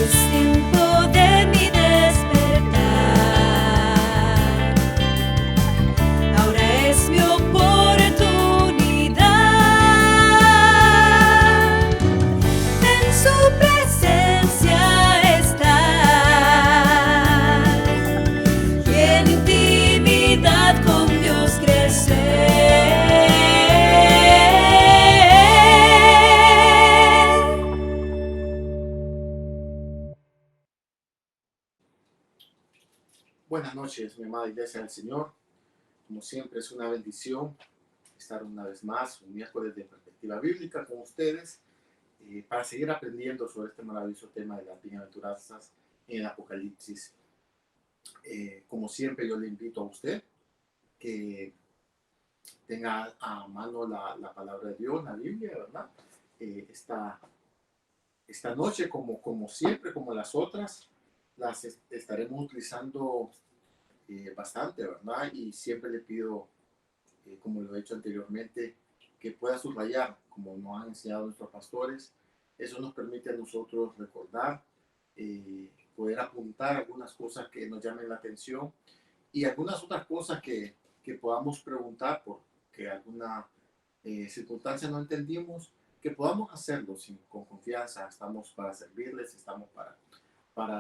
Es tiempo de mi despertar. Ahora es mi oportunidad. En su presencia estar y en intimidad con Dios crecer. Buenas noches, mi amada Iglesia del Señor. Como siempre, es una bendición estar una vez más, un miércoles de perspectiva bíblica con ustedes, para seguir aprendiendo sobre este maravilloso tema de las bienaventuranzas en el Apocalipsis. Como siempre, yo le invito a usted que tenga a mano la palabra de Dios, la Biblia, ¿verdad? Esta noche, como siempre, como las otras, las estaremos utilizando bastante, ¿verdad? Y siempre le pido, como lo he hecho anteriormente, que pueda subrayar, como nos han enseñado nuestros pastores. Eso nos permite a nosotros recordar, poder apuntar algunas cosas que nos llamen la atención y algunas otras cosas que podamos preguntar porque alguna circunstancia no entendimos, que podamos hacerlo con confianza. Estamos para servirles, estamos para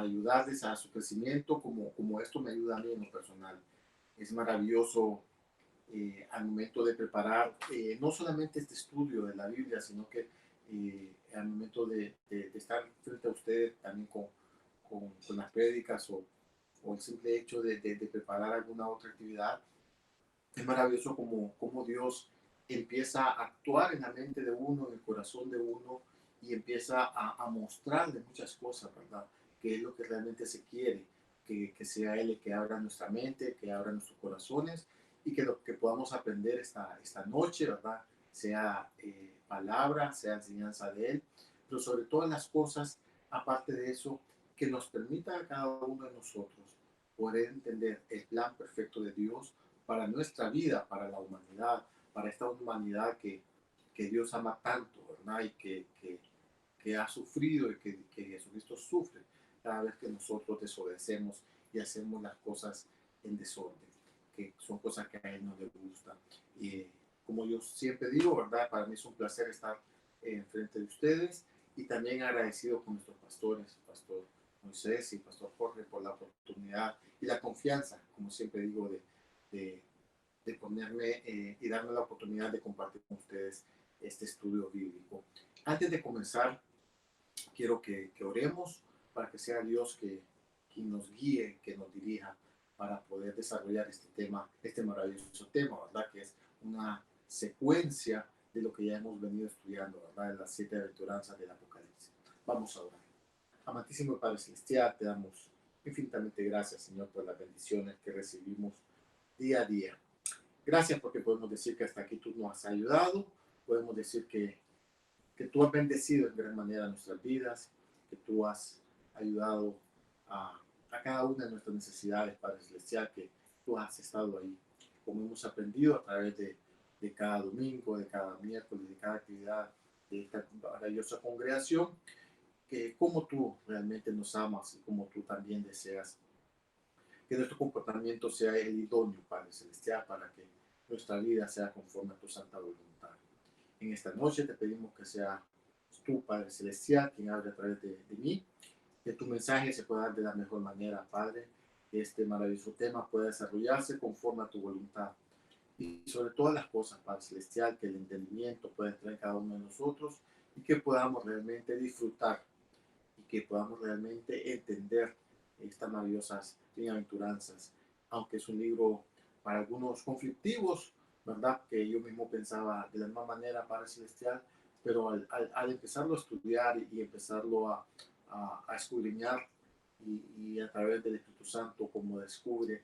ayudarles a su crecimiento, como esto me ayuda a mí en lo personal. Es maravilloso al momento de preparar no solamente este estudio de la Biblia, sino que al momento de estar frente a ustedes también con las prédicas o el simple hecho de preparar alguna otra actividad. Es maravilloso como Dios empieza a actuar en la mente de uno, en el corazón de uno, y empieza a mostrarle muchas cosas, ¿verdad? Que es lo que realmente se quiere, que sea Él el que abra nuestra mente, que abra nuestros corazones, y que lo que podamos aprender esta noche, ¿verdad? Sea palabra, sea enseñanza de Él, pero sobre todas las cosas, aparte de eso, que nos permita a cada uno de nosotros poder entender el plan perfecto de Dios para nuestra vida, para la humanidad, para esta humanidad que Dios ama tanto, ¿verdad? Y que ha sufrido y que Jesucristo sufre cada vez que nosotros desobedecemos y hacemos las cosas en desorden, que son cosas que a Él no le gustan. Y como yo siempre digo, ¿verdad? Para mí es un placer estar enfrente de ustedes y también agradecido con nuestros pastores, Pastor Moisés y Pastor Jorge, por la oportunidad y la confianza, como siempre digo, de, de ponerme y darme la oportunidad de compartir con ustedes este estudio bíblico. Antes de comenzar, quiero que oremos para que sea Dios quien nos guíe, que nos dirija para poder desarrollar este tema, este maravilloso tema, ¿verdad? Que es una secuencia de lo que ya hemos venido estudiando, ¿verdad? De las 7 aventuranzas del Apocalipsis. Vamos a orar. Amantísimo Padre Celestial, te damos infinitamente gracias, Señor, por las bendiciones que recibimos día a día. Gracias porque podemos decir que hasta aquí tú nos has ayudado, podemos decir que tú has bendecido en gran manera nuestras vidas, que tú has ayudado a cada una de nuestras necesidades, Padre Celestial, que tú has estado ahí, como hemos aprendido a través de cada domingo, de cada miércoles, de cada actividad de esta maravillosa congregación, que como tú realmente nos amas y como tú también deseas que nuestro comportamiento sea el idóneo, Padre Celestial, para que nuestra vida sea conforme a tu santa voluntad. En esta noche te pedimos que sea tú, Padre Celestial, quien hable a través de mí, que tu mensaje se pueda dar de la mejor manera, Padre, que este maravilloso tema pueda desarrollarse conforme a tu voluntad. Y sobre todas las cosas, Padre Celestial, que el entendimiento pueda entrar en cada uno de nosotros y que podamos realmente disfrutar y que podamos realmente entender estas maravillosas bienaventuranzas, aunque es un libro para algunos conflictivos, ¿verdad? Que yo mismo pensaba de la misma manera, Padre Celestial, pero al empezarlo a estudiar y empezarlo a escudriñar y a través del Espíritu Santo, como descubre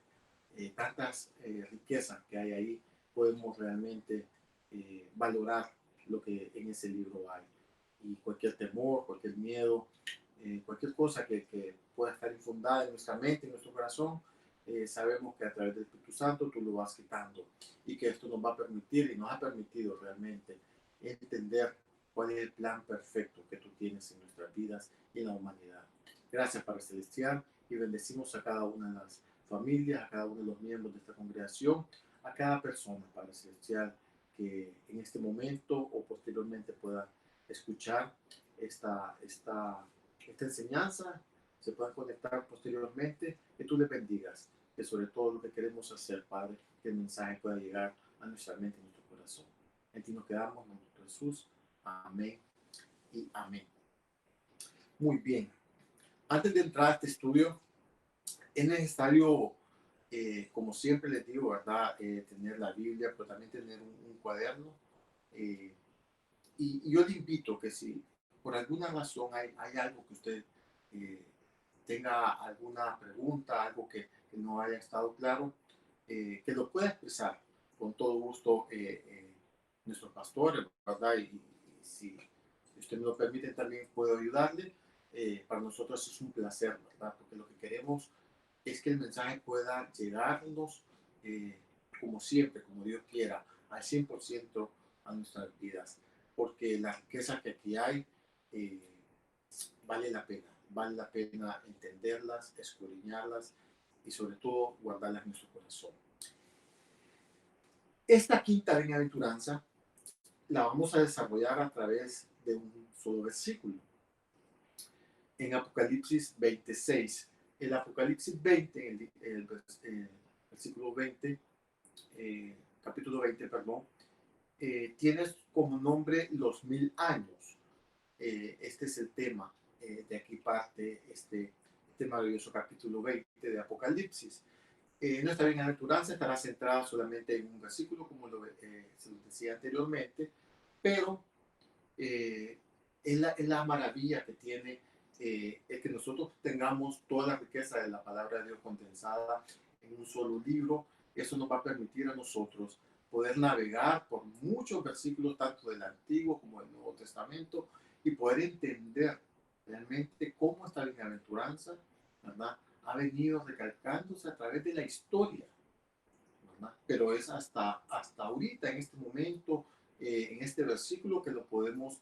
tantas riquezas que hay ahí, podemos realmente valorar lo que en ese libro hay. Y cualquier temor, cualquier miedo, cualquier cosa que pueda estar infundada en nuestra mente, en nuestro corazón, sabemos que a través del Espíritu Santo tú lo vas quitando y que esto nos va a permitir y nos ha permitido realmente entender cuál es el plan perfecto que tú tienes en nuestras vidas y en la humanidad. Gracias, Padre Celestial, y bendecimos a cada una de las familias, a cada uno de los miembros de esta congregación, a cada persona, Padre Celestial, que en este momento o posteriormente pueda escuchar esta enseñanza, se puedan conectar posteriormente, que tú les bendigas, que sobre todo lo que queremos hacer, Padre, que el mensaje pueda llegar a nuestra mente y nuestro corazón. En ti nos quedamos, en nuestro Jesús. Amén y amén. Muy bien. Antes de entrar a este estudio, es necesario, como siempre les digo, ¿verdad? Tener la Biblia, pero también tener un cuaderno. eh, y yo le invito que si por alguna razón hay algo que usted eh, tenga alguna pregunta, algo que no haya estado claro, que lo pueda expresar con todo gusto nuestros pastores, ¿verdad? Y si usted me lo permite, también puedo ayudarle. Para nosotros es un placer, ¿verdad? Porque lo que queremos es que el mensaje pueda llegarnos eh, como siempre, como Dios quiera, al 100% a nuestras vidas. Porque la riqueza que aquí hay eh, vale la pena entenderlas, escudriñarlas y sobre todo guardarlas en nuestro corazón. Esta quinta bienaventuranza la vamos a desarrollar a través de un solo versículo. En Apocalipsis 26. El Apocalipsis 20, el versículo 20, capítulo 20, perdón, tiene como nombre los 1000 años. Este es el tema, de aquí parte este maravilloso capítulo 20 de Apocalipsis. Nuestra bienaventuranza estará centrada solamente en un versículo, como se lo decía anteriormente, pero es la maravilla que tiene el que nosotros tengamos toda la riqueza de la palabra de Dios condensada en un solo libro. Eso nos va a permitir a nosotros poder navegar por muchos versículos, tanto del Antiguo como del Nuevo Testamento, y poder entender realmente cómo esta bienaventuranza, ¿verdad?, ha venido recalcándose a través de la historia, ¿verdad? Pero es hasta ahorita, en este momento, en este versículo, que lo podemos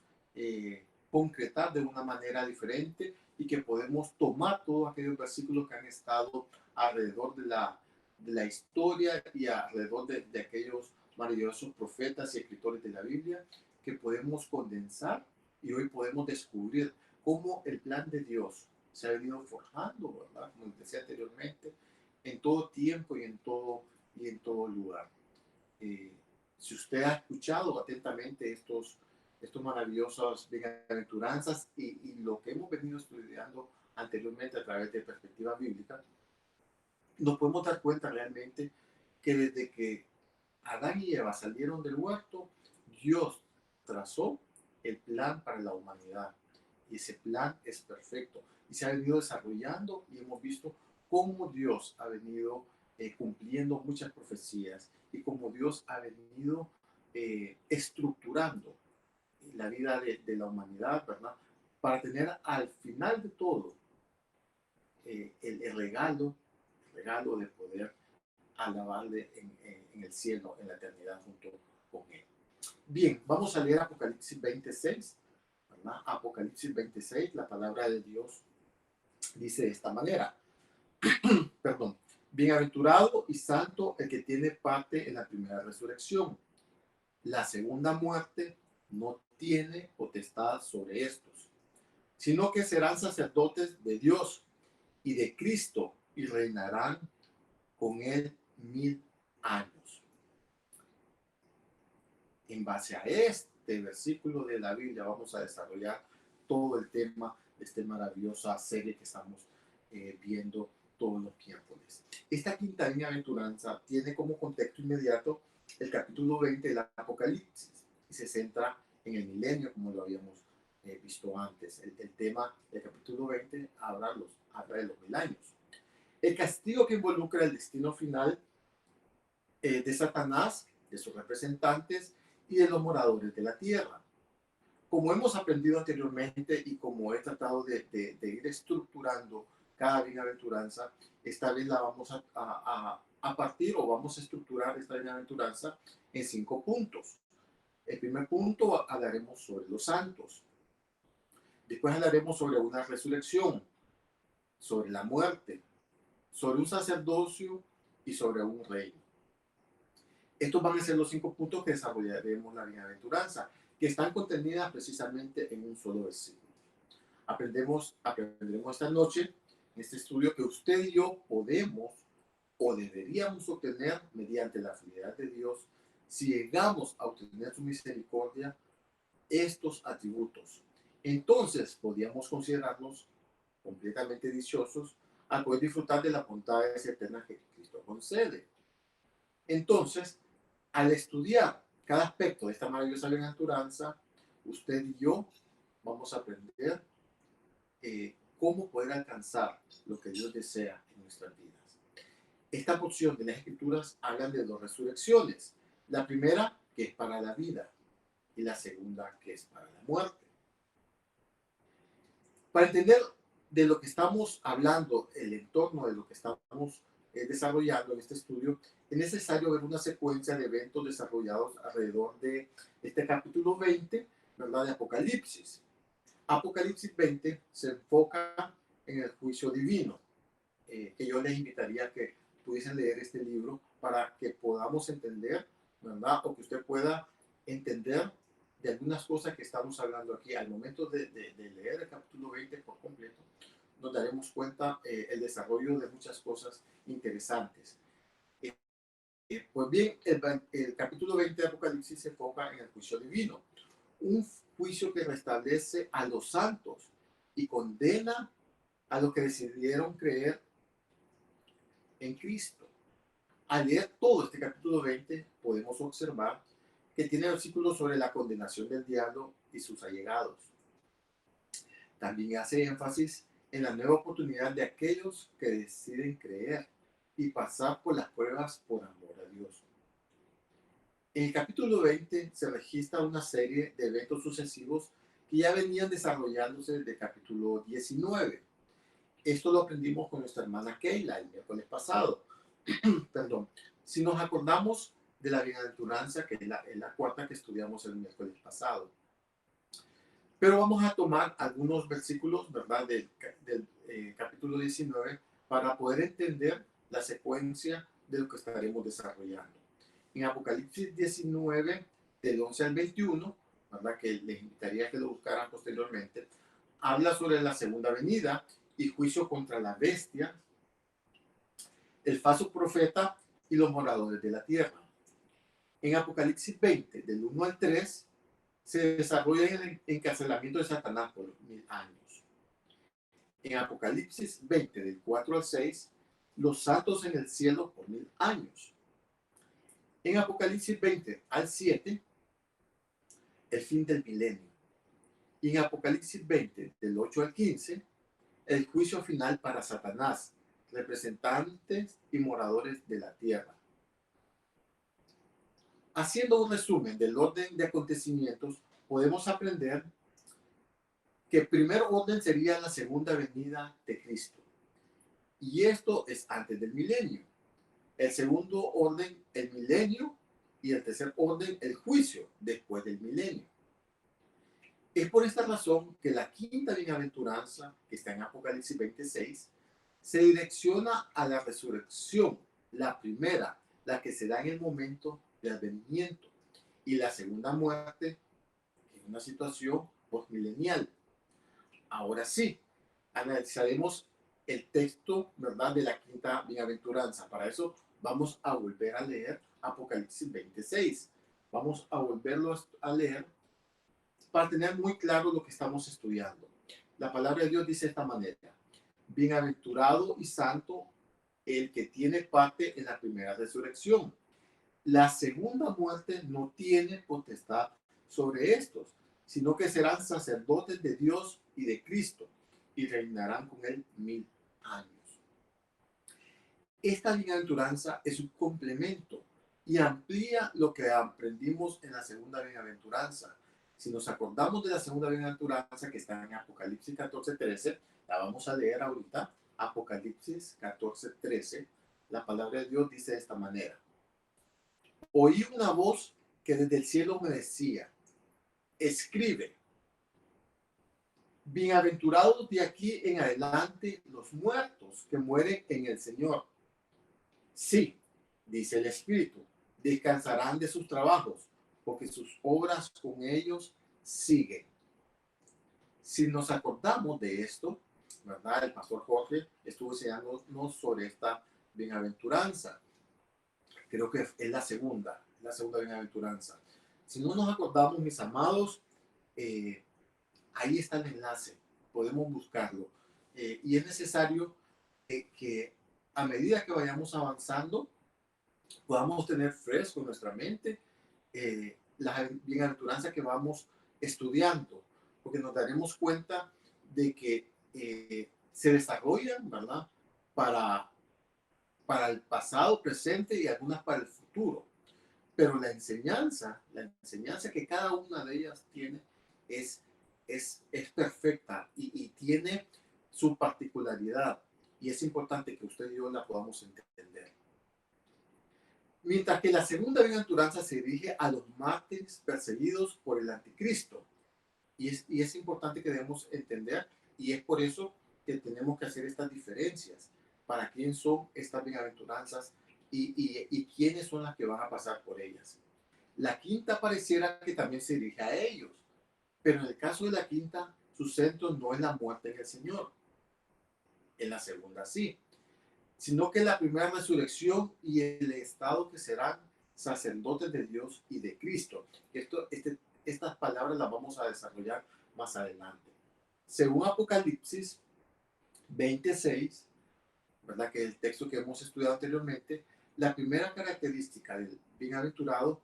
concretar de una manera diferente y que podemos tomar todos aquellos versículos que han estado alrededor de la historia y alrededor de aquellos maravillosos profetas y escritores de la Biblia, que podemos condensar y hoy podemos descubrir cómo el plan de Dios se ha venido forjando, ¿verdad? Como les decía anteriormente, en todo tiempo y en todo lugar. Eh, si usted ha escuchado atentamente estos maravillosos bienaventuranzas y lo que hemos venido estudiando anteriormente a través de perspectiva bíblica, nos podemos dar cuenta realmente que desde que Adán y Eva salieron del huerto, Dios trazó el plan para la humanidad. Y ese plan es perfecto. Y se ha venido desarrollando y hemos visto cómo Dios ha venido cumpliendo muchas profecías y cómo Dios ha venido estructurando la vida de la humanidad, ¿verdad? Para tener al final de todo el regalo de poder alabarle en el cielo, en la eternidad junto con Él. Bien, vamos a leer Apocalipsis 26, ¿verdad? Apocalipsis 26, la palabra de Dios dice de esta manera, perdón, bienaventurado y santo el que tiene parte en la primera resurrección. La segunda muerte no tiene potestad sobre estos, sino que serán sacerdotes de Dios y de Cristo y reinarán con él 1000 años. En base a este versículo de la Biblia vamos a desarrollar todo el tema de esta maravillosa serie que estamos viendo todos los miércoles. Esta quinta bienaventuranza tiene como contexto inmediato el capítulo 20 del Apocalipsis y se centra en el milenio, como lo habíamos visto antes. El tema del capítulo 20 habla de los 1000 años. El castigo que involucra el destino final de Satanás, de sus representantes y de los moradores de la tierra. Como hemos aprendido anteriormente y como he tratado de ir estructurando cada bienaventuranza, esta vez la vamos a partir o vamos a estructurar esta bienaventuranza en 5 puntos. El primer punto hablaremos sobre los santos. Después hablaremos sobre una resurrección. sobre la muerte, sobre un sacerdocio y sobre un reino. Estos van a ser los 5 puntos que desarrollaremos la bienaventuranza, que están contenidas precisamente en un solo versículo. Aprenderemos esta noche en este estudio que usted y yo podemos o deberíamos obtener mediante la fidelidad de Dios, si llegamos a obtener su misericordia, estos atributos. Entonces podríamos considerarnos completamente dichosos al poder disfrutar de las bondades eternas que Cristo concede. Entonces, al estudiar cada aspecto de esta maravillosa bienaventuranza, usted y yo vamos a aprender cómo poder alcanzar lo que Dios desea en nuestras vidas. Esta porción de las Escrituras hablan de 2 resurrecciones. La primera, que es para la vida, y la segunda, que es para la muerte. Para entender de lo que estamos hablando, el entorno de lo que estamos desarrollando en este estudio, es necesario ver una secuencia de eventos desarrollados alrededor de este capítulo 20, ¿verdad?, de Apocalipsis. Apocalipsis 20 se enfoca en el juicio divino, que yo les invitaría a que pudiesen leer este libro para que podamos entender, ¿verdad?, o que usted pueda entender de algunas cosas que estamos hablando aquí. Al momento de leer el capítulo 20 por completo, nos daremos cuenta el desarrollo de muchas cosas interesantes. Pues bien, el capítulo 20 de Apocalipsis se enfoca en el juicio divino, un juicio que restablece a los santos y condena a los que decidieron creer en Cristo. Al leer todo este capítulo 20, podemos observar que tiene versículos sobre la condenación del diablo y sus allegados. También hace énfasis en la nueva oportunidad de aquellos que deciden creer y pasar por las pruebas por amor a Dios. En el capítulo 20 se registra una serie de eventos sucesivos que ya venían desarrollándose desde el capítulo 19. Esto lo aprendimos con nuestra hermana Keila el miércoles pasado. Perdón. Si nos acordamos de la bienaventuranza, que es la cuarta que estudiamos el miércoles pasado. Pero vamos a tomar algunos versículos, ¿verdad?, del capítulo 19 para poder entender la secuencia de lo que estaremos desarrollando. En Apocalipsis 19, del 11 al 21, ¿verdad?, que les invitaría a que lo buscaran posteriormente, habla sobre la segunda venida y juicio contra la bestia, el falso profeta y los moradores de la tierra. En Apocalipsis 20, del 1 al 3, se desarrolla el encarcelamiento de Satanás por 1000 años. En Apocalipsis 20, del 4 al 6, los santos en el cielo por 1000 años. En Apocalipsis 20 al 7, el fin del milenio. Y en Apocalipsis 20, del 8 al 15, el juicio final para Satanás, representantes y moradores de la tierra. Haciendo un resumen del orden de acontecimientos, podemos aprender que el primer orden sería la segunda venida de Cristo. Y esto es antes del milenio. El segundo orden, el milenio, y el tercer orden, el juicio, después del milenio. Es por esta razón que la quinta bienaventuranza, que está en Apocalipsis 26, se direcciona a la resurrección, la primera, la que se da en el momento de advenimiento, y la segunda muerte, que es una situación postmilenial. Ahora sí, analizaremos el texto, ¿verdad?, de la quinta bienaventuranza. Para eso vamos a volver a leer Apocalipsis 26. Vamos a volverlo a leer para tener muy claro lo que estamos estudiando. La palabra de Dios dice de esta manera: bienaventurado y santo el que tiene parte en la primera resurrección. La segunda muerte no tiene potestad sobre estos, sino que serán sacerdotes de Dios y de Cristo, y reinarán con él 1000 años. Esta bienaventuranza es un complemento y amplía lo que aprendimos en la segunda bienaventuranza. Si nos acordamos de la segunda bienaventuranza, que está en Apocalipsis 14:13, la vamos a leer ahorita. Apocalipsis 14:13, la palabra de Dios dice de esta manera: oí una voz que desde el cielo me decía, escribe, Bienaventurados de aquí en adelante los muertos que mueren en el Señor. Sí, dice el Espíritu, descansarán de sus trabajos, porque sus obras con ellos siguen. Si nos acordamos de esto, ¿verdad? El pastor Jorge estuvo enseñándonos sobre esta bienaventuranza. Creo que es la segunda bienaventuranza. Si no nos acordamos, mis amados, ahí está el enlace, podemos buscarlo. Y es necesario que a medida que vayamos avanzando, podamos tener fresco en nuestra mente las bienaventuranzas que vamos estudiando, porque nos daremos cuenta de que se desarrollan, ¿verdad? Para, para el pasado, presente y algunas para el futuro. Pero la enseñanza que cada una de ellas tiene es, es perfecta y tiene su particularidad. Y es importante que usted y yo la podamos entender. Mientras que la segunda bienaventuranza se dirige a los mártires perseguidos por el anticristo. Y es importante que debemos entender, y es por eso que tenemos que hacer estas diferencias, para quién son estas bienaventuranzas y quiénes son las que van a pasar por ellas. La quinta pareciera que también se dirige a ellos, pero en el caso de la quinta, su centro no es la muerte en el Señor. En la segunda sí, sino que la primera resurrección y el estado que serán sacerdotes de Dios y de Cristo. Estas palabras las vamos a desarrollar más adelante. Según Apocalipsis 26, ¿verdad? Que es el texto que hemos estudiado anteriormente, la primera característica del bienaventurado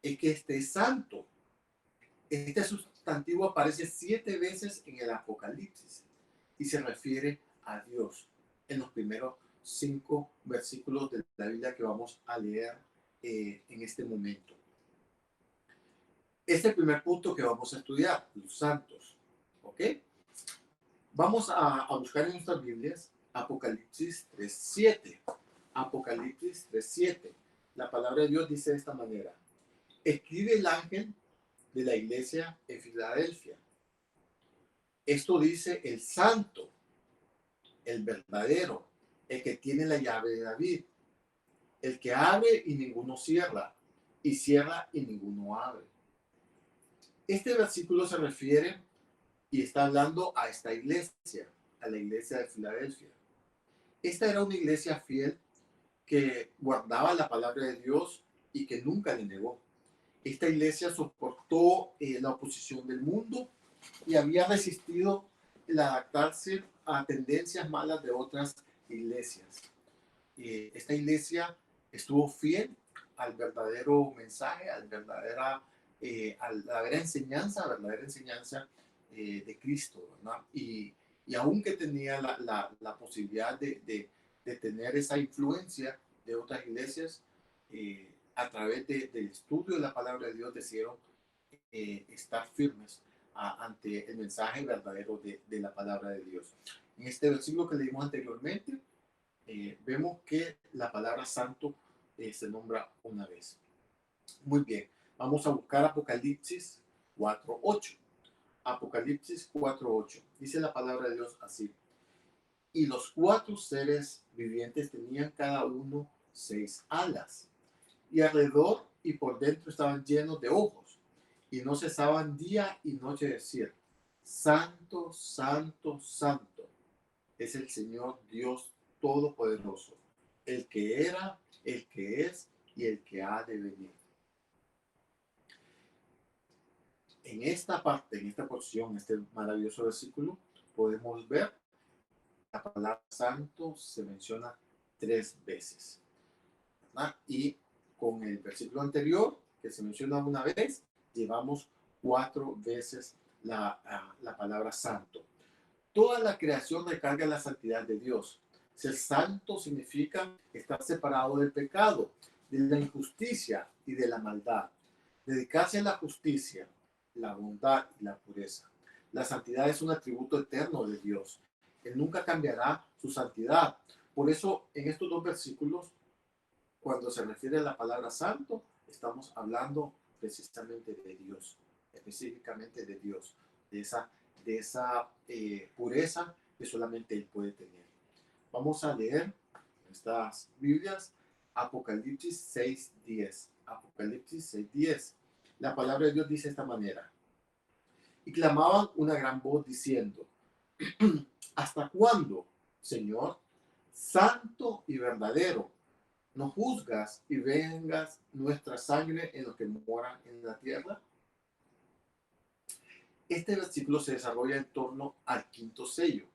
es que este es santo. Este sustantivo aparece 7 veces en el Apocalipsis y se refiere a Dios en los primeros 5 versículos de la Biblia que vamos a leer en este momento. Este es el primer punto que vamos a estudiar, los santos. ¿Ok? Vamos a buscar en nuestras Biblias Apocalipsis 3:7. Apocalipsis 3:7. La palabra de Dios dice de esta manera: escribe el ángel de la iglesia en Filadelfia. Esto dice el santo, el verdadero, el que tiene la llave de David, el que abre y ninguno cierra, y cierra y ninguno abre. Este versículo se refiere y está hablando a esta iglesia, a la iglesia de Filadelfia. Esta era una iglesia fiel que guardaba la palabra de Dios y que nunca le negó. Esta iglesia soportó la oposición del mundo y había resistido el adaptarse a tendencias malas de otras iglesias. Esta iglesia estuvo fiel al verdadero mensaje, a la verdadera enseñanza de Cristo, ¿verdad? Y aunque tenía la posibilidad de tener esa influencia de otras iglesias, a través del estudio de la palabra de Dios decidieron estar firmes ante el mensaje verdadero de la palabra de Dios. En este versículo que leímos anteriormente, vemos que la palabra santo se nombra una vez. Muy bien, vamos a buscar Apocalipsis 4:8. Apocalipsis 4:8. Dice la palabra de Dios así: y los 4 seres vivientes tenían cada uno 6 alas, y alrededor y por dentro estaban llenos de ojos, y no cesaban día y noche de decir: santo, santo, santo es el Señor Dios Todopoderoso, el que era, el que es y el que ha de venir. En esta parte, en esta porción, este maravilloso versículo, podemos ver la palabra santo se menciona 3 veces, ¿verdad? Y con el versículo anterior, que se menciona una vez, llevamos 4 veces la palabra santo. Toda la creación recarga la santidad de Dios. Ser santo significa estar separado del pecado, de la injusticia y de la maldad. Dedicarse a la justicia, la bondad y la pureza. La santidad es un atributo eterno de Dios. Él nunca cambiará su santidad. Por eso, en estos 2 versículos, cuando se refiere a la palabra santo, estamos hablando precisamente de Dios, específicamente de Dios, de esa de esa pureza que solamente Él puede tener. Vamos a leer estas Biblias, Apocalipsis 6:10. Apocalipsis 6:10. La palabra de Dios dice de esta manera. Y clamaban una gran voz diciendo, ¿hasta cuándo, Señor, santo y verdadero, no juzgas y vengas nuestra sangre en los que moran en la tierra? Este versículo se desarrolla en torno al quinto sello,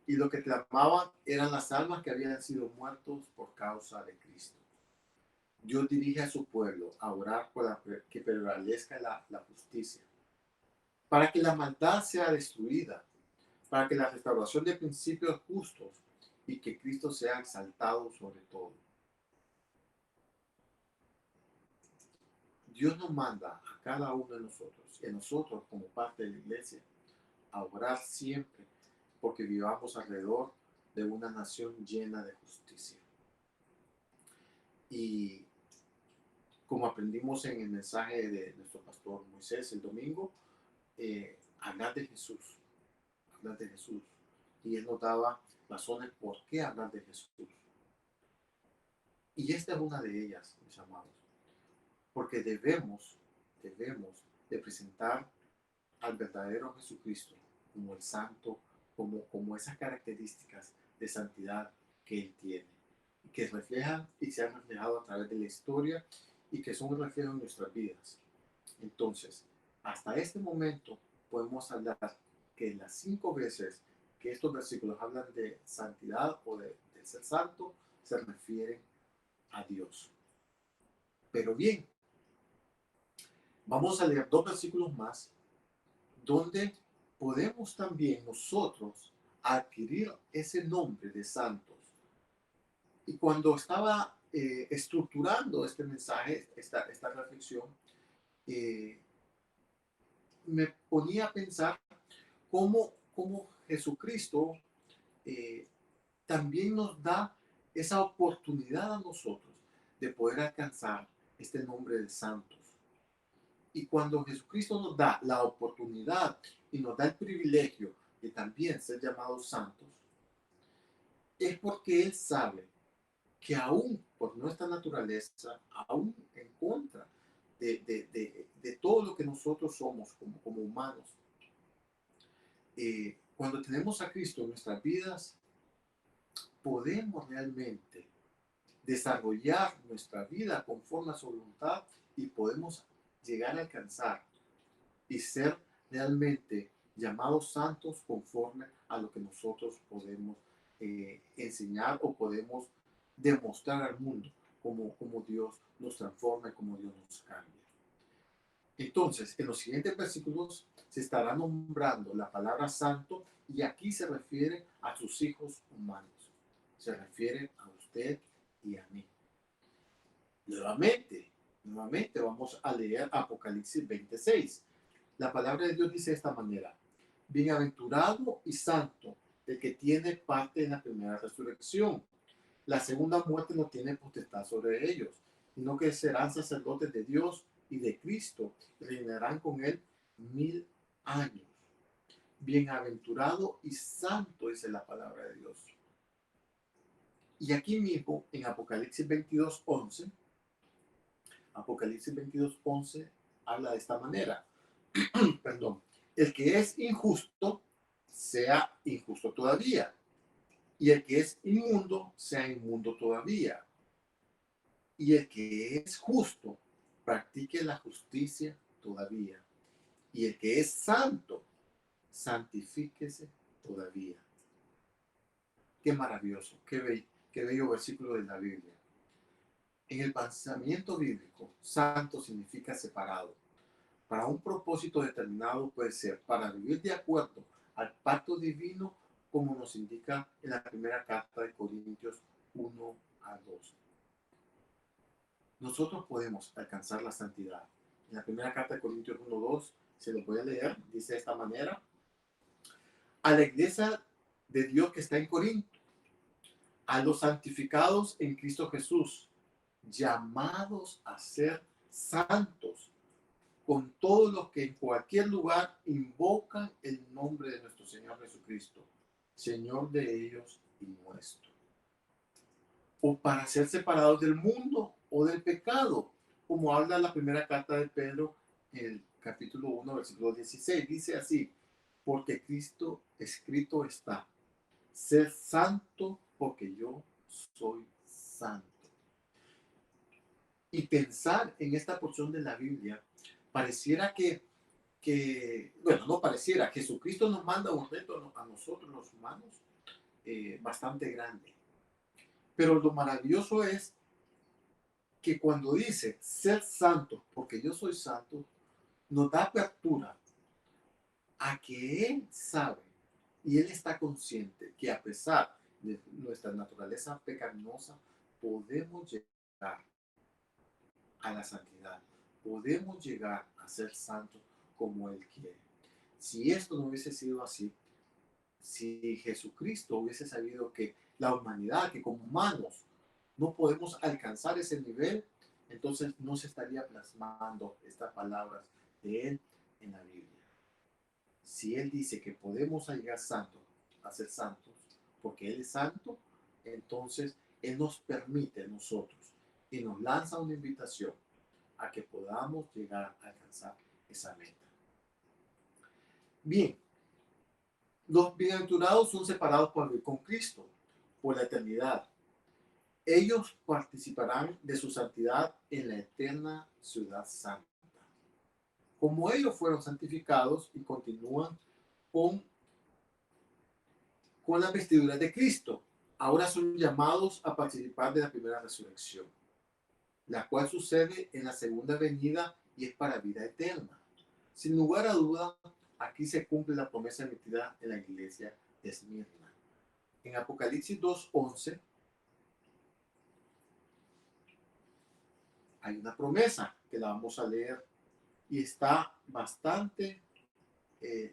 y lo que clamaban eran las almas que habían sido muertos por causa de Cristo. Dios dirige a su pueblo a orar por que prevalezca la justicia, para que la maldad sea destruida, para que la restauración de principios justos y que Cristo sea exaltado sobre todo. Dios nos manda a cada uno de nosotros, y a nosotros como parte de la iglesia, a orar siempre porque vivamos alrededor de una nación llena de justicia. Y como aprendimos en el mensaje de nuestro pastor Moisés el domingo, hablar de Jesús, hablar de Jesús. Y él nos daba razones por qué hablar de Jesús. Y esta es una de ellas, mis amados. Porque debemos de presentar al verdadero Jesucristo como el santo, como esas características de santidad que Él tiene, que reflejan y se han reflejado a través de la historia y que son un reflejo en nuestras vidas. Entonces, hasta este momento podemos hablar que las 5 veces que estos versículos hablan de santidad o de ser santo, se refieren a Dios. Pero bien, vamos a leer 2 versículos más donde podemos también nosotros adquirir ese nombre de santos. Y cuando estaba estructurando este mensaje, esta reflexión, me ponía a pensar cómo Jesucristo también nos da esa oportunidad a nosotros de poder alcanzar este nombre de santos. Y cuando Jesucristo nos da la oportunidad y nos da el privilegio de también ser llamados santos, es porque Él sabe que aún por nuestra naturaleza, aún en contra de todo lo que nosotros somos como humanos, cuando tenemos a Cristo en nuestras vidas, podemos realmente desarrollar nuestra vida conforme a su voluntad y podemos llegar a alcanzar y ser realmente llamados santos conforme a lo que nosotros podemos enseñar o podemos demostrar al mundo como Dios nos transforma y como Dios nos cambia. Entonces, en los siguientes versículos se estará nombrando la palabra santo y aquí se refiere a sus hijos humanos. Se refiere a usted y a mí. Nuevamente vamos a leer Apocalipsis 26. La palabra de Dios dice de esta manera: bienaventurado y santo el que tiene parte en la primera resurrección. La segunda muerte no tiene potestad sobre ellos, sino que serán sacerdotes de Dios y de Cristo, y reinarán con él 1000 años. Bienaventurado y santo, dice la palabra de Dios. Y aquí mismo, en Apocalipsis 22:11, Apocalipsis 22:11 habla de esta manera. Perdón. El que es injusto, sea injusto todavía. Y el que es inmundo, sea inmundo todavía. Y el que es justo, practique la justicia todavía. Y el que es santo, santifíquese todavía. Qué maravilloso, qué bello versículo de la Biblia. En el pensamiento bíblico, santo significa separado. Para un propósito determinado, puede ser para vivir de acuerdo al pacto divino, como nos indica en la primera carta de Corintios 1 a 2. Nosotros podemos alcanzar la santidad. En la primera carta de Corintios 1 a 2, se lo voy a leer, dice de esta manera: a la iglesia de Dios que está en Corinto, a los santificados en Cristo Jesús, llamados a ser santos, con todos los que en cualquier lugar invocan el nombre de nuestro Señor Jesucristo, Señor de ellos y nuestro. O para ser separados del mundo o del pecado, como habla la primera carta de Pedro en el capítulo 1, versículo 16. Dice así, porque Cristo escrito está, sed santo porque yo soy santo. Y pensar en esta porción de la Biblia, pareciera bueno, no pareciera, Jesucristo nos manda un reto a nosotros los humanos bastante grande. Pero lo maravilloso es que cuando dice ser santo, porque yo soy santo, nos da apertura a que Él sabe y Él está consciente que a pesar de nuestra naturaleza pecaminosa, podemos llegar a la santidad, podemos llegar a ser santos como Él quiere. Si esto no hubiese sido así, si Jesucristo hubiese sabido que la humanidad, que como humanos no podemos alcanzar ese nivel, entonces no se estaría plasmando estas palabras de Él en la Biblia. Si Él dice que podemos llegar santos, a ser santos, porque Él es santo, entonces Él nos permite a nosotros y nos lanza una invitación a que podamos llegar a alcanzar esa meta. Bien, los bienaventurados son separados con Cristo por la eternidad. Ellos participarán de su santidad en la eterna ciudad santa. Como ellos fueron santificados y continúan con, con las vestiduras de Cristo, ahora son llamados a participar de la primera resurrección, la cual sucede en la segunda venida y es para vida eterna. Sin lugar a duda, aquí se cumple la promesa emitida en la iglesia de Esmirna. En Apocalipsis 2:11 hay una promesa que la vamos a leer y está bastante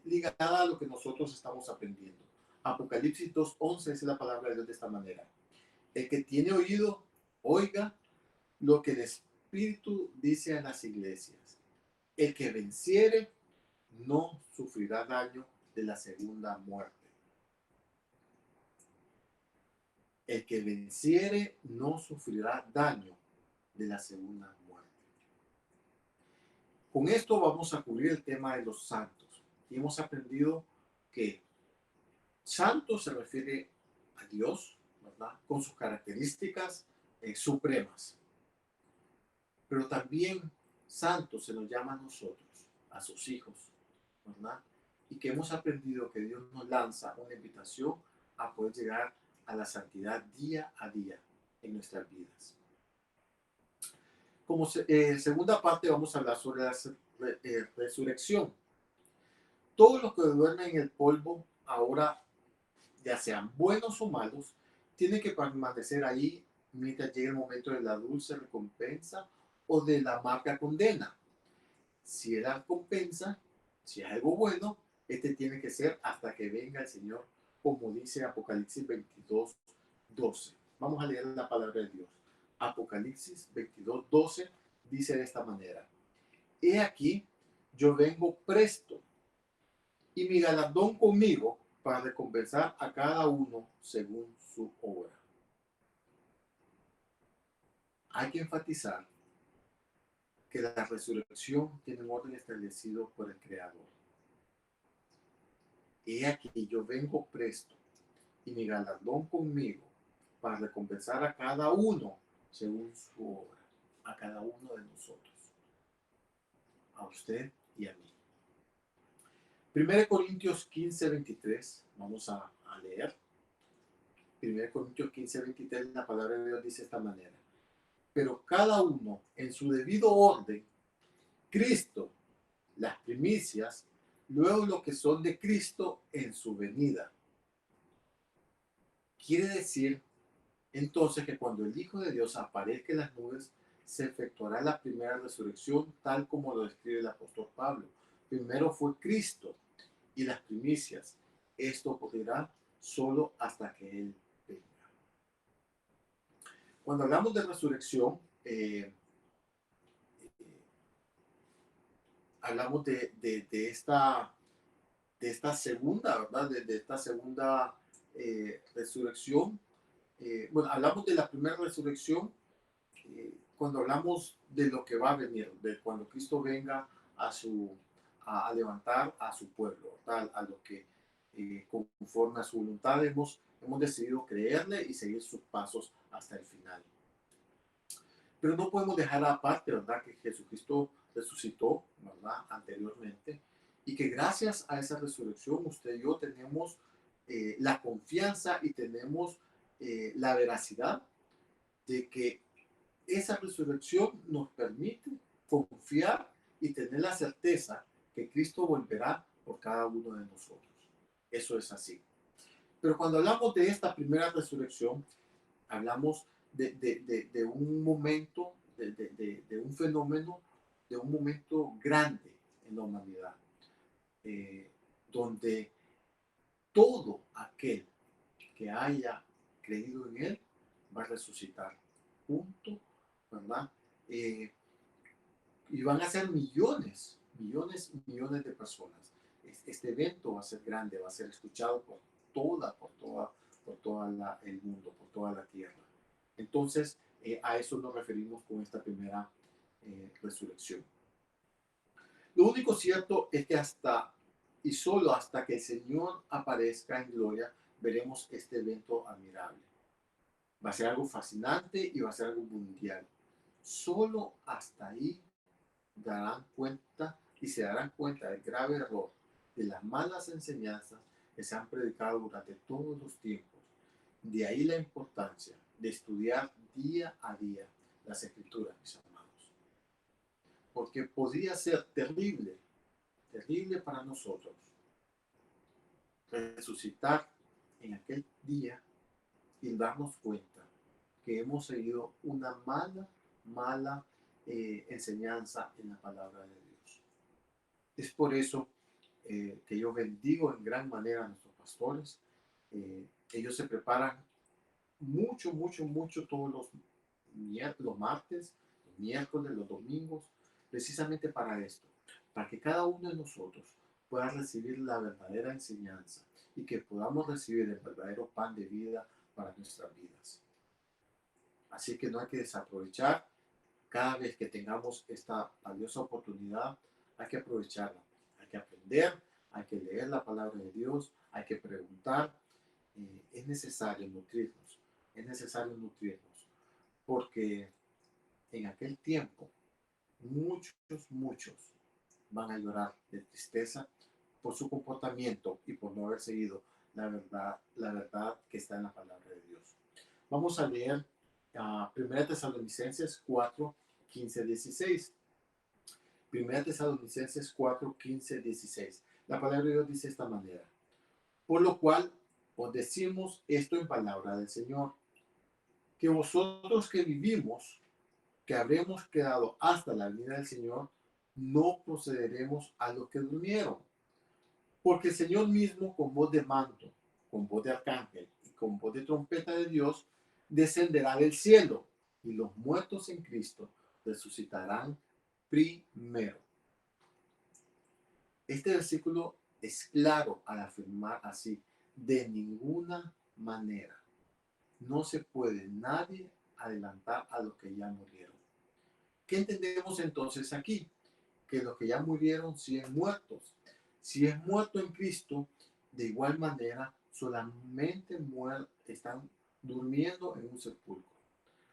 ligada a lo que nosotros estamos aprendiendo. Apocalipsis 2:11 es la palabra de Dios de esta manera. El que tiene oído, oiga lo que el Espíritu dice a las iglesias. El que venciere no sufrirá daño de la segunda muerte. El que venciere no sufrirá daño de la segunda muerte. Con esto vamos a cubrir el tema de los santos. Y hemos aprendido que santo se refiere a Dios, ¿verdad? Con sus características supremas. Pero también santo se nos llama a nosotros, a sus hijos, ¿verdad? Y que hemos aprendido que Dios nos lanza una invitación a poder llegar a la santidad día a día en nuestras vidas. Como segunda parte vamos a hablar sobre la resurrección. Todos los que duermen en el polvo ahora, ya sean buenos o malos, tienen que permanecer ahí mientras llegue el momento de la dulce recompensa o de la amarga condena. Si es la recompensa, si es algo bueno, este tiene que ser hasta que venga el Señor, como dice Apocalipsis 22:12. Vamos a leer la palabra de Dios. Apocalipsis 22:12 dice de esta manera: He aquí, yo vengo presto, y mi galardón conmigo para recompensar a cada uno según su obra. Hay que enfatizar que la resurrección tiene un orden establecido por el Creador. He aquí, yo vengo presto, y mi galardón conmigo para recompensar a cada uno según su obra, a cada uno de nosotros, a usted y a mí. 1 Corintios 15:23, vamos a leer. 1 Corintios 15:23, la palabra de Dios dice de esta manera: pero cada uno en su debido orden, Cristo, las primicias, luego lo que son de Cristo en su venida. Quiere decir entonces que cuando el Hijo de Dios aparezca en las nubes, se efectuará la primera resurrección, tal como lo describe el apóstol Pablo. Primero fue Cristo y las primicias. Esto ocurrirá solo hasta que Él venga. Cuando hablamos de resurrección, hablamos de esta segunda, ¿verdad? De esta segunda resurrección. Bueno, hablamos de la primera resurrección cuando hablamos de lo que va a venir, de cuando Cristo venga a levantar a su pueblo, ¿verdad? A lo que conforme a su voluntad hemos decidido creerle y seguir sus pasos hasta el final. Pero no podemos dejar aparte, ¿verdad? Que Jesucristo resucitó, ¿verdad? Anteriormente y que gracias a esa resurrección usted y yo tenemos la confianza y tenemos la veracidad de que esa resurrección nos permite confiar y tener la certeza que Cristo volverá por cada uno de nosotros. Eso es así. Pero cuando hablamos de esta primera resurrección, hablamos de un momento, de un fenómeno, de un momento grande en la humanidad, donde todo aquel que haya creído en Él va a resucitar. Punto, ¿verdad? Y van a ser millones, millones y millones de personas. Este evento va a ser grande, va a ser escuchado por todo el mundo, por toda la tierra. Entonces, a eso nos referimos con esta primera resurrección. Lo único cierto es que y solo hasta que el Señor aparezca en gloria, veremos este evento admirable. Va a ser algo fascinante y va a ser algo mundial. Solo hasta ahí darán cuenta y se darán cuenta del grave error de las malas enseñanzas que se han predicado durante todos los tiempos. De ahí la importancia de estudiar día a día las Escrituras, mis hermanos. Porque podría ser terrible, terrible para nosotros resucitar en aquel día y darnos cuenta que hemos seguido una mala enseñanza en la palabra de Dios. Es por eso que yo bendigo en gran manera a nuestros pastores. Ellos se preparan mucho todos los martes, los miércoles, los domingos, precisamente para esto, para que cada uno de nosotros pueda recibir la verdadera enseñanza y que podamos recibir el verdadero pan de vida para nuestras vidas. Así que no hay que desaprovechar. Cada vez que tengamos esta valiosa oportunidad, hay que aprovecharla. Hay que aprender, hay que leer la palabra de Dios, hay que preguntar. Es necesario nutrirnos, porque en aquel tiempo muchos van a llorar de tristeza por su comportamiento y por no haber seguido la verdad que está en la palabra de Dios. Vamos a leer 1 Tesalonicenses 4, 15, 16. 1 Tesalonicenses 4, 15, 16. La palabra de Dios dice de esta manera: por lo cual os decimos esto en palabra del Señor, que vosotros que vivimos, que habremos quedado hasta la venida del Señor, no procederemos a los que durmieron. Porque el Señor mismo, con voz de mando, con voz de arcángel y con voz de trompeta de Dios, descenderá del cielo, y los muertos en Cristo resucitarán primero. Este versículo es claro al afirmar así: de ninguna manera no se puede nadie adelantar a los que ya murieron. ¿Qué entendemos entonces aquí? Que los que ya murieron siguen muertos. Si es muerto en Cristo, de igual manera solamente están durmiendo en un sepulcro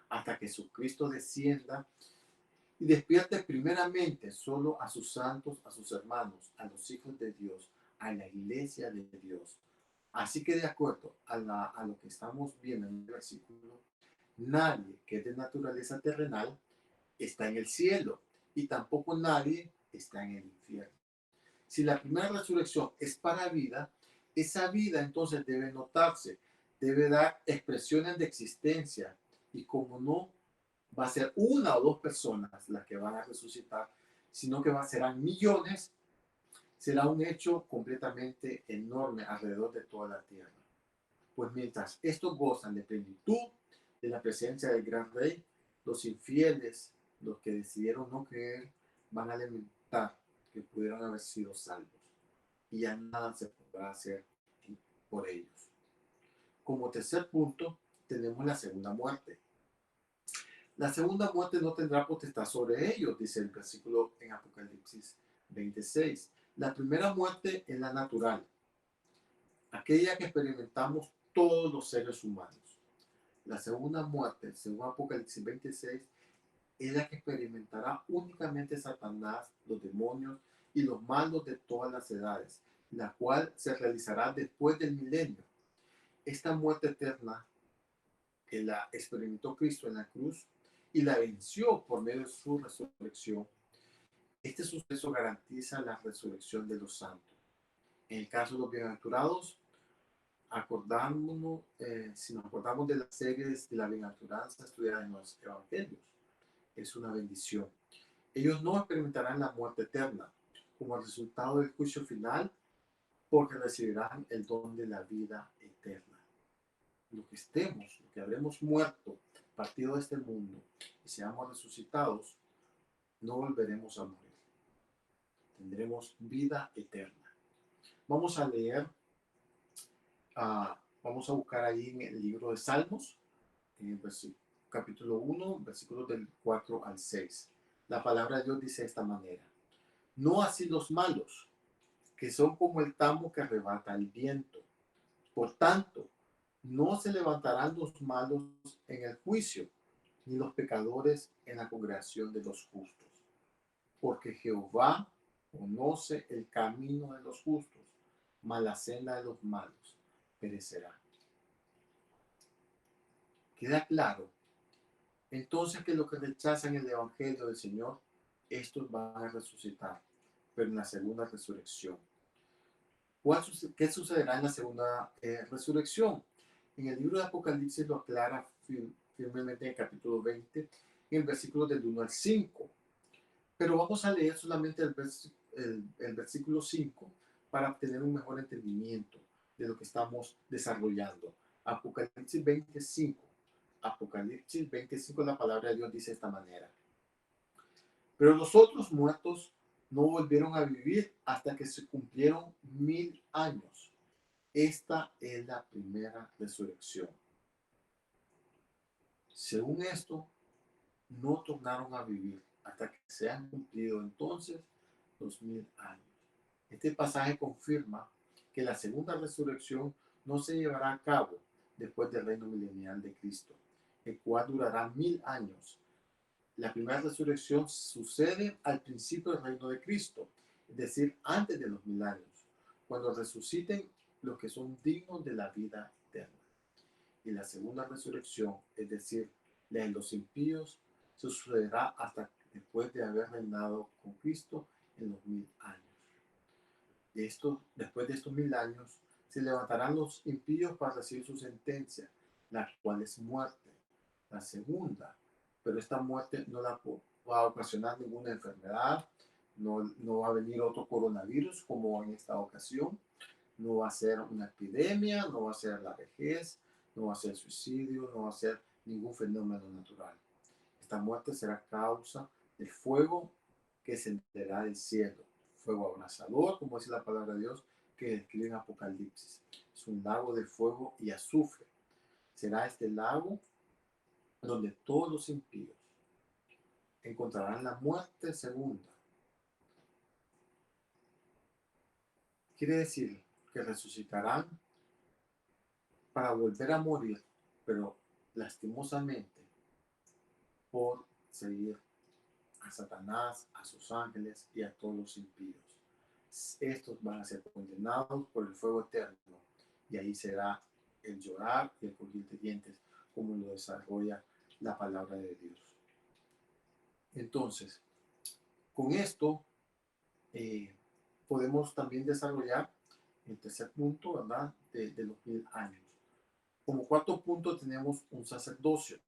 hasta que Jesucristo descienda y despierte primeramente solo a sus santos, a sus hermanos, a los hijos de Dios, a la iglesia de Dios. Así que de acuerdo a lo que estamos viendo en el versículo, nadie que es de naturaleza terrenal está en el cielo y tampoco nadie está en el infierno. Si la primera resurrección es para vida, esa vida entonces debe notarse, debe dar expresiones de existencia, y como no va a ser una o dos personas las que van a resucitar, sino que serán millones, será un hecho completamente enorme alrededor de toda la tierra. Pues mientras estos gozan de plenitud de la presencia del gran rey, los infieles, los que decidieron no creer, van a lamentar que pudieran haber sido salvos, y ya nada se podrá hacer por ellos. Como tercer punto, tenemos la segunda muerte. La segunda muerte no tendrá potestad sobre ellos, dice el versículo en Apocalipsis 26. La primera muerte es la natural, aquella que experimentamos todos los seres humanos. La segunda muerte, según Apocalipsis 26, es la que experimentará únicamente Satanás, los demonios y los malos de todas las edades, la cual se realizará después del milenio. Esta muerte eterna que la experimentó Cristo en la cruz y la venció por medio de su resurrección. Este suceso garantiza la resurrección de los santos. En el caso de los bienaventurados, si nos acordamos de las series de la bienaventuranza estudiadas en los evangelios, es una bendición. Ellos no experimentarán la muerte eterna como resultado del juicio final, porque recibirán el don de la vida eterna. Lo que habremos muerto, partido de este mundo, y seamos resucitados, no volveremos a morir. Tendremos vida eterna. Vamos a leer, vamos a buscar ahí en el libro de Salmos, en el capítulo 1, versículos del 4 al 6. La palabra de Dios dice de esta manera: no así los malos, que son como el tamo que arrebata el viento. Por tanto, no se levantarán los malos en el juicio, ni los pecadores en la congregación de los justos. Porque Jehová conoce el camino de los justos, mas la senda de los malos perecerá. ¿Queda claro? Entonces que los que rechazan el evangelio del Señor, estos van a resucitar, pero en la segunda resurrección. ¿Qué sucederá en la segunda resurrección? En el libro de Apocalipsis lo aclara firmemente en el capítulo 20, en el versículo del 1 al 5. Pero vamos a leer solamente el versículo 5 para obtener un mejor entendimiento de lo que estamos desarrollando. Apocalipsis 25. Apocalipsis 25, la palabra de Dios dice de esta manera: pero los otros muertos no volvieron a vivir hasta que se cumplieron 1000 años. Esta es la primera resurrección. Según esto, no tornaron a vivir hasta que se han cumplido entonces los 1000 años. Este pasaje confirma que la segunda resurrección no se llevará a cabo después del reino milenial de Cristo, el cual durará 1000 años. La primera resurrección sucede al principio del reino de Cristo, es decir, antes de los 1000 años, cuando resuciten los que son dignos de la vida eterna. Y la segunda resurrección, es decir, la de los impíos, sucederá hasta después de haber reinado con Cristo en los 1000 años. Después de estos 1000 años, se levantarán los impíos para recibir su sentencia, la cual es muerte, la segunda. Pero esta muerte no la va a ocasionar ninguna enfermedad, no va a venir otro coronavirus como en esta ocasión, no va a ser una epidemia, no va a ser la vejez, no va a ser suicidio, no va a ser ningún fenómeno natural. Esta muerte será causa de fuego que se encenderá del cielo, fuego abrasador, como dice la palabra de Dios, que describe en Apocalipsis. Es un lago de fuego y azufre. Será este lago donde todos los impíos encontrarán la muerte segunda. Quiere decir que resucitarán para volver a morir, pero lastimosamente por seguir a Satanás, a sus ángeles y a todos los impíos. Estos van a ser condenados por el fuego eterno, y ahí será el llorar y el crujir de dientes, como lo desarrolla la palabra de Dios. Entonces, con esto podemos también desarrollar el tercer punto, ¿verdad? De los 1000 años. Como cuarto punto tenemos un sacerdocio.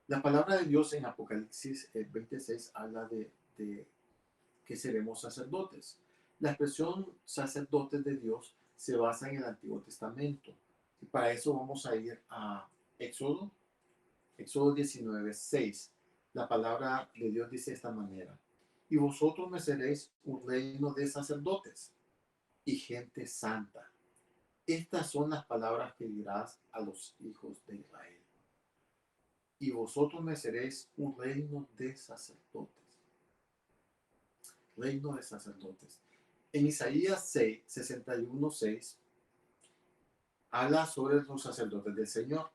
La palabra de Dios en Apocalipsis 26 habla de que seremos sacerdotes. La expresión sacerdotes de Dios se basa en el Antiguo Testamento. Y para eso vamos a ir a Éxodo 19:6. La palabra de Dios dice de esta manera: y vosotros me seréis un reino de sacerdotes y gente santa. Estas son las palabras que dirás a los hijos de Israel. Y vosotros me seréis un reino de sacerdotes. Reino de sacerdotes. En Isaías 6, 61, 6, habla sobre los sacerdotes del Señor.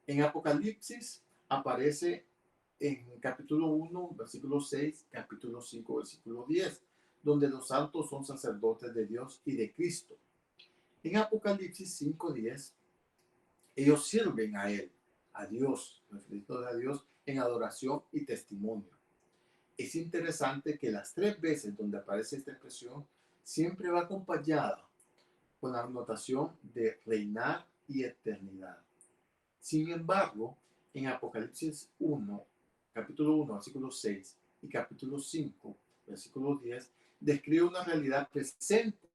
En Apocalipsis aparece en capítulo 1, versículo 6, capítulo 5, versículo 10, donde los santos son sacerdotes de Dios y de Cristo. En Apocalipsis 5, 10, ellos sirven a Él, a Dios, referido a Dios, en adoración y testimonio. Es interesante que las 3 veces donde aparece esta expresión siempre va acompañada con la notación de reinar y eternidad. Sin embargo, en Apocalipsis 1, capítulo 1, versículo 6 y capítulo 5, versículo 10, describe una realidad presente,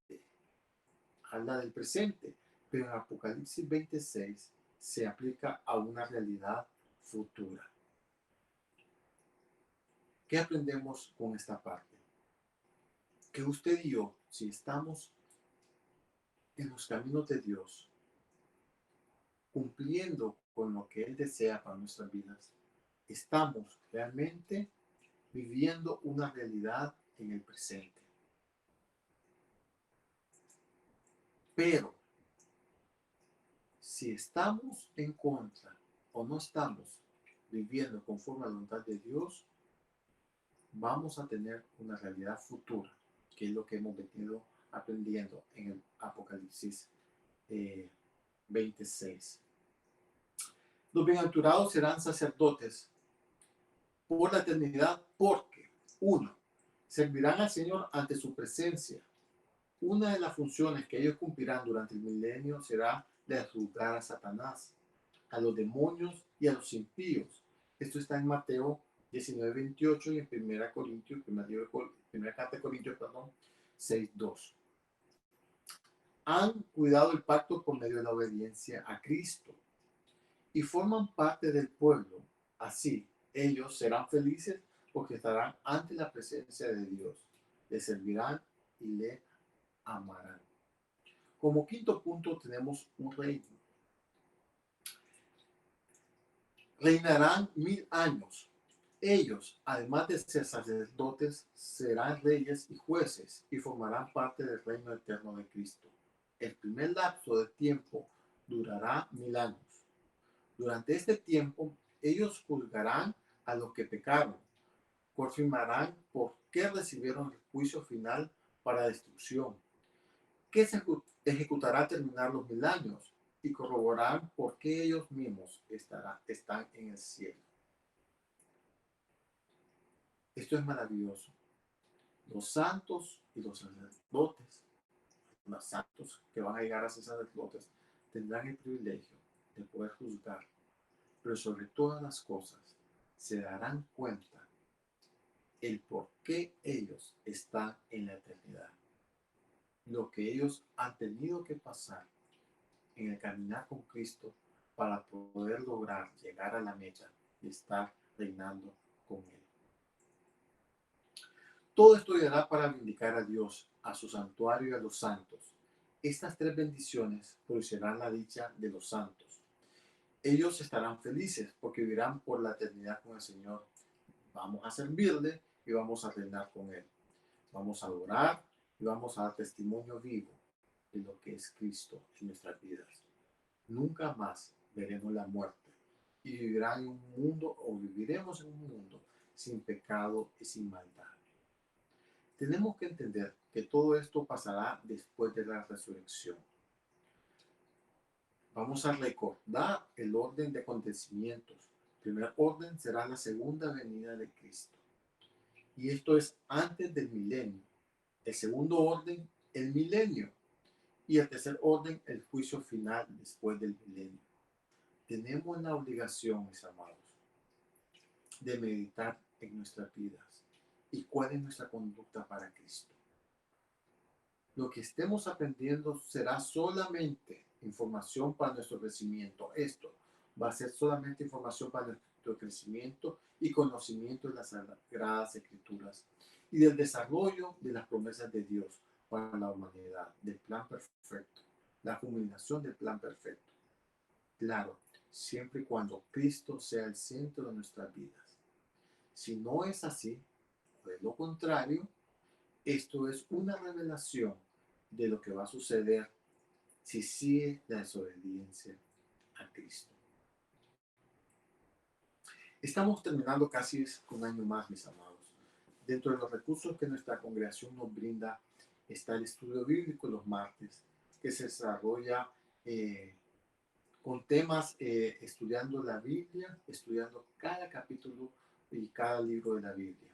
habla del presente, pero en Apocalipsis 26 se aplica a una realidad futura. ¿Qué aprendemos con esta parte? Que usted y yo, si estamos en los caminos de Dios, cumpliendo con lo que Él desea para nuestras vidas, estamos realmente viviendo una realidad en el presente. Pero si estamos en contra o no estamos viviendo conforme a la voluntad de Dios, vamos a tener una realidad futura, que es lo que hemos venido aprendiendo en el Apocalipsis 26. Los bienaventurados serán sacerdotes por la eternidad porque, uno, servirán al Señor ante su presencia. Una de las funciones que ellos cumplirán durante el milenio será la de juzgar a Satanás, a los demonios y a los impíos. Esto está en Mateo 19:28 y en 1 carta de Corintios, 6:2. Han cuidado el pacto por medio de la obediencia a Cristo y forman parte del pueblo. Así, ellos serán felices porque estarán ante la presencia de Dios. Le servirán y le amarán. Como quinto punto tenemos un reino. Reinarán 1000 años. Ellos, además de ser sacerdotes, serán reyes y jueces y formarán parte del reino eterno de Cristo. El primer lapso de tiempo durará 1000 años. Durante este tiempo, ellos juzgarán a los que pecaron, confirmarán por qué recibieron el juicio final para destrucción, que se ejecutará al terminar los 1000 años, y corroborarán por qué ellos mismos están en el cielo. Esto es maravilloso. Los santos y los sacerdotes, los santos que van a llegar a ser sacerdotes, tendrán el privilegio de poder juzgar, pero sobre todas las cosas se darán cuenta el por qué ellos están en la eternidad, lo que ellos han tenido que pasar en el caminar con Cristo para poder lograr llegar a la meta y estar reinando con Él. Todo esto ayudará para vindicar a Dios, a su santuario y a los santos. Estas 3 bendiciones producirán la dicha de los santos. Ellos estarán felices porque vivirán por la eternidad con el Señor. Vamos a servirle y vamos a reinar con Él. Vamos a adorar y vamos a dar testimonio vivo de lo que es Cristo en nuestras vidas. Nunca más veremos la muerte y viviremos en un mundo sin pecado y sin maldad. Tenemos que entender que todo esto pasará después de la resurrección. Vamos a recordar el orden de acontecimientos. El primer orden será la segunda venida de Cristo. Y esto es antes del milenio. El segundo orden, el milenio. Y el tercer orden, el juicio final después del milenio. Tenemos la obligación, mis amados, de meditar en nuestras vidas y cuál es nuestra conducta para Cristo. Lo que estemos aprendiendo será solamente información para nuestro crecimiento. Esto va a ser solamente información para nuestro crecimiento y conocimiento de las Sagradas Escrituras y del desarrollo de las promesas de Dios para la humanidad, del plan perfecto, la culminación del plan perfecto. Claro, siempre y cuando Cristo sea el centro de nuestras vidas. Si no es así, o de lo contrario, esto es una revelación de lo que va a suceder si sigue la desobediencia a Cristo. Estamos terminando casi un año más, mis amados. Dentro de los recursos que nuestra congregación nos brinda está el estudio bíblico los martes, que se desarrolla con temas estudiando la Biblia, estudiando cada capítulo y cada libro de la Biblia.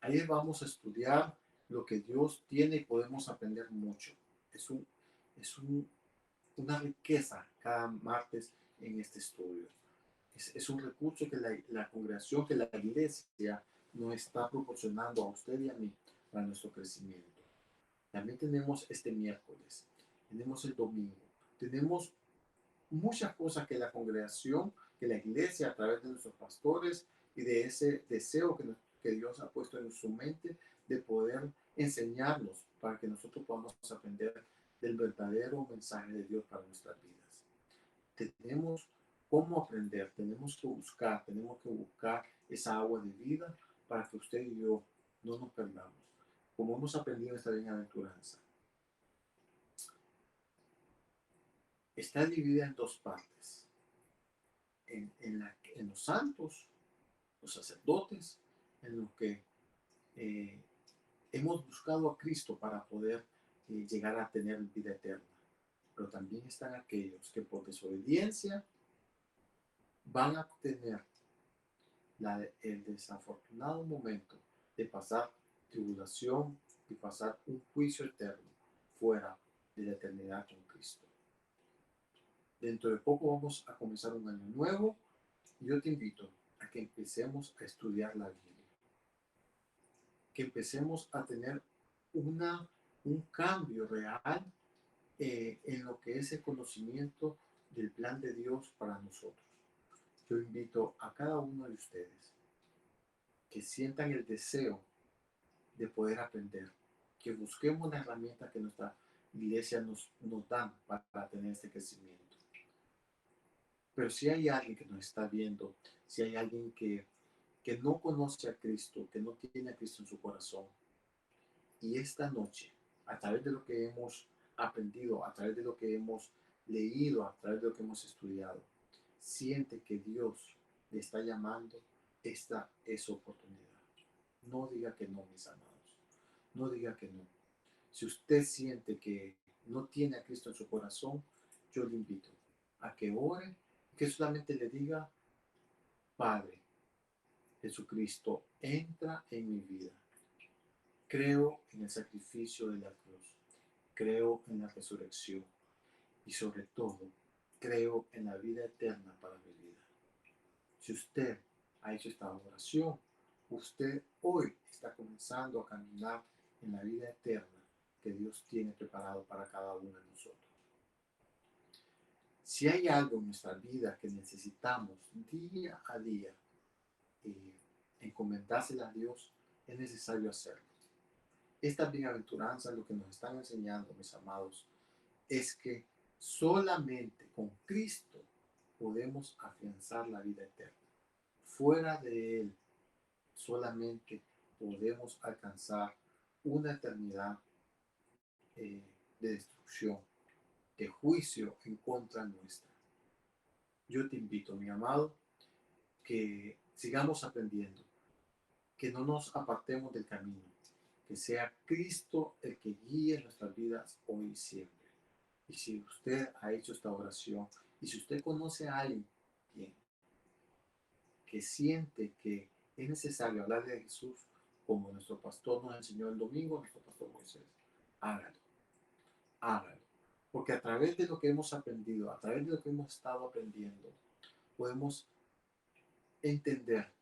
Ahí vamos a estudiar lo que Dios tiene y podemos aprender mucho. Es una riqueza cada martes en este estudio. Es un recurso que la congregación, que la iglesia nos está proporcionando a usted y a mí para nuestro crecimiento. También tenemos este miércoles, tenemos el domingo, tenemos muchas cosas que la congregación, que la iglesia a través de nuestros pastores y de ese deseo que Dios ha puesto en su mente de poder enseñarnos para que nosotros podamos aprender del verdadero mensaje de Dios para nuestras vidas. Tenemos cómo aprender, tenemos que buscar esa agua de vida para que usted y yo no nos perdamos, como hemos aprendido esta bienaventuranza. Está dividida en dos partes. En los santos, los sacerdotes, en los que hemos buscado a Cristo para poder llegar a tener vida eterna. Pero también están aquellos que por desobediencia van a tener el desafortunado momento de pasar tribulación y pasar un juicio eterno fuera de la eternidad con Cristo. Dentro de poco vamos a comenzar un año nuevo y yo te invito a que empecemos a estudiar la Biblia, que empecemos a tener un cambio real en lo que es el conocimiento del plan de Dios para nosotros. Yo invito a cada uno de ustedes que sientan el deseo de poder aprender, que busquemos la herramienta que nuestra iglesia nos da para tener este crecimiento. Pero si hay alguien que nos está viendo, si hay alguien que no conoce a Cristo, que no tiene a Cristo en su corazón, y esta noche, a través de lo que hemos aprendido, a través de lo que hemos leído, a través de lo que hemos estudiado, siente que Dios le está llamando, esta es su oportunidad. No diga que no, mis amados. No diga que no. Si usted siente que no tiene a Cristo en su corazón, yo le invito a que ore, que solamente le diga: Padre Jesucristo, entra en mi vida. Creo en el sacrificio de la cruz. Creo en la resurrección. Y sobre todo, creo en la vida eterna para mi vida. Si usted ha hecho esta oración, usted hoy está comenzando a caminar en la vida eterna que Dios tiene preparado para cada uno de nosotros. Si hay algo en nuestra vida que necesitamos día a día encomendársela a Dios, es necesario hacerlo. Estas bienaventuranzas lo que nos están enseñando, mis amados, es que solamente con Cristo podemos afianzar la vida eterna. Fuera de Él, solamente podemos alcanzar una eternidad de destrucción, de juicio en contra nuestra. Yo te invito, mi amado, que sigamos aprendiendo, que no nos apartemos del camino, que sea Cristo el que guíe nuestras vidas hoy y siempre. Y si usted ha hecho esta oración, y si usted conoce a alguien que siente que es necesario hablar de Jesús, como nuestro pastor nos enseñó el domingo, nuestro pastor Moisés, hágalo, hágalo. Porque a través de lo que hemos aprendido, a través de lo que hemos estado aprendiendo, podemos entender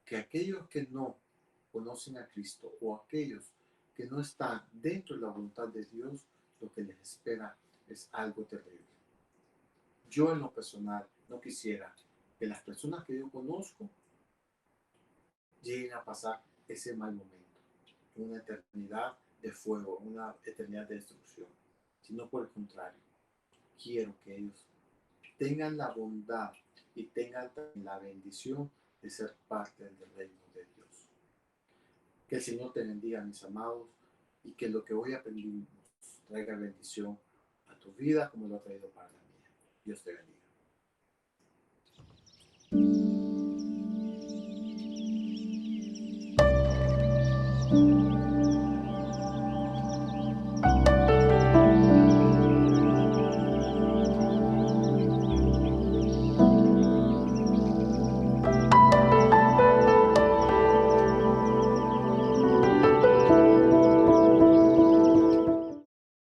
que aquellos que no conocen a Cristo o aquellos que no están dentro de la voluntad de Dios, lo que les espera es algo terrible. Yo en lo personal no quisiera que las personas que yo conozco lleguen a pasar ese mal momento, una eternidad de fuego, una eternidad de destrucción, sino por el contrario, quiero que ellos tengan la bondad y tengan la bendición de ser parte del reino de Dios. Que el Señor te bendiga, mis amados, y que lo que hoy aprendimos traiga bendición a tu vida como lo ha traído para la mía. Dios te bendiga.